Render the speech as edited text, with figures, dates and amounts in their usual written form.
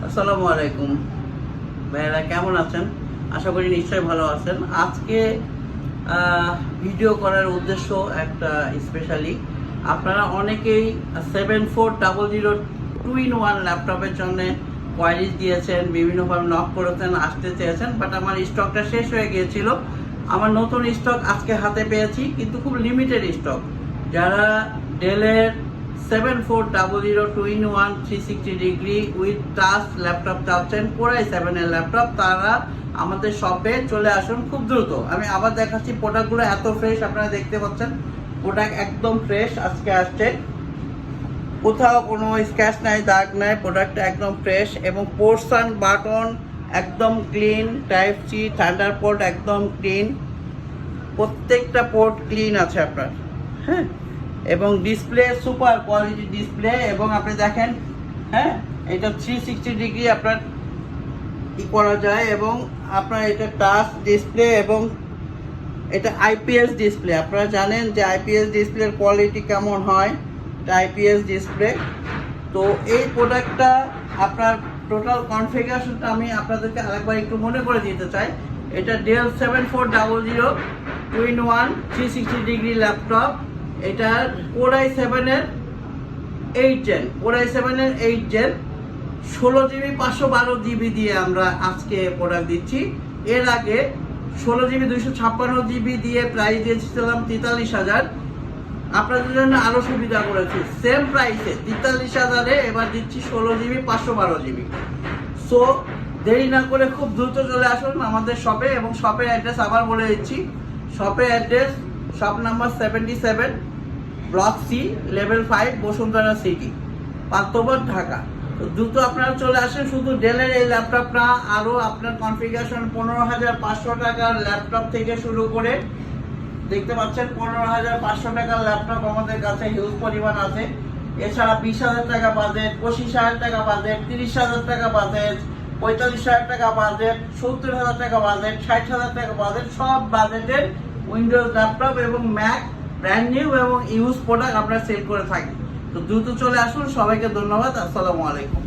আসসালামু আলাইকুম ভাইয়েরা, কেমন আছেন? আশা করি নিশ্চয়ই ভালো আছেন। আজকে ভিডিও করার উদ্দেশ্য একটা স্পেশালি, আপনারা অনেকেই 7400 2-in-1 ল্যাপটপের জন্য কোয়ারিজ দিয়েছেন, বিভিন্নভাবে নক করেছেন, আসতে চেয়েছেন, বাট আমার স্টকটা শেষ হয়ে গিয়েছিল। আমার নতুন স্টক আজকে হাতে পেয়েছি, কিন্তু খুব লিমিটেড স্টক। যারা ডেলের 7400 2-in-1 360 degree with touch laptop চাচ্ছেন, Core i7 এর ল্যাপটপ, তারা আমাদের শপে চলে আসুন খুব দ্রুত। আমি আবার দেখাচ্ছি, প্রোডাক্টগুলো এত ফ্রেশ, আপনারা দেখতে পাচ্ছেন প্রোডাক্ট একদম ফ্রেশ আজকে আসছে, কোথাও কোনো স্ক্র্যাচ নাই, দাগ নাই, প্রোডাক্টটা একদম ফ্রেশ এবং পোর্টস বাটন একদম ক্লিন, টাইপ সি থান্ডারবোল্ট একদম ক্লিন, প্রত্যেকটা পোর্ট ক্লিন আছে আপনার, হ্যাঁ। এবং ডিসপ্লে সুপার কোয়ালিটি ডিসপ্লে, এবং আপনি দেখেন, হ্যাঁ, এটা 360 ডিগ্রি আপনার করা যায়, এবং আপনার এটা টাচ ডিসপ্লে এবং এটা আইপিএস ডিসপ্লে। আপনারা জানেন যে আইপিএস ডিসপ্লের কোয়ালিটি কেমন হয়, এটা আইপিএস ডিসপ্লে। তো এই প্রোডাক্টটা আপনার টোটাল কনফিগারেশনটা আমি আপনাদেরকে আরেকবার একটু মনে করে দিতে চাই। এটা ডেল 7400 2-in-1 360 ডিগ্রি ল্যাপটপ। এটা Core i7 এর 8 জেন, Core i7 এর 8 জেন, 16GB 512GB দিয়ে আমরা আজকে প্রোডাক্ট দিচ্ছি। এর আগে 16GB 256GB দিয়ে প্রাইস দিয়েছিলাম 43,000। আপনাদের জন্য আরো সুবিধা করেছি, সেম প্রাইসে 43,000-এ এবার দিচ্ছি 16GB 512GB। সো দেরি না করে খুব দ্রুত চলে আসুন আমাদের শপে, এবং শপের অ্যাড্রেস আবার বলে দিচ্ছি। শপের address shop number 77, block C, level 5, Bashundhara city, Panthapath, Dhaka. তো দ্রুত আপনারা চলে আসেন। শুধু ডেলের এই ল্যাপটপটা, আরও আপনার কনফিগারেশন 15,500 টাকার ল্যাপটপ থেকে শুরু করে, দেখতে পাচ্ছেন 15,500 টাকার ল্যাপটপ আমাদের কাছে হিউজ পরিমাণ আছে। এছাড়া 20,000 টাকা বাজেট, 25,000 টাকা বাজেট, 30,000 টাকা বাজেট, 45,000 টাকা বাজেট, 70,000 টাকা বাজেট, 60,000 টাকা বাজেট, সব বাজেটের উইন্ডোজ ল্যাপটপ এবং ম্যাক ব্র্যান্ড নিউ এবং ইউজ প্রোডাক্ট আমরা সেল করে থাকি। তো দ্রুত চলে আসুন। সবাইকে ধন্যবাদ। আসসালামু আলাইকুম।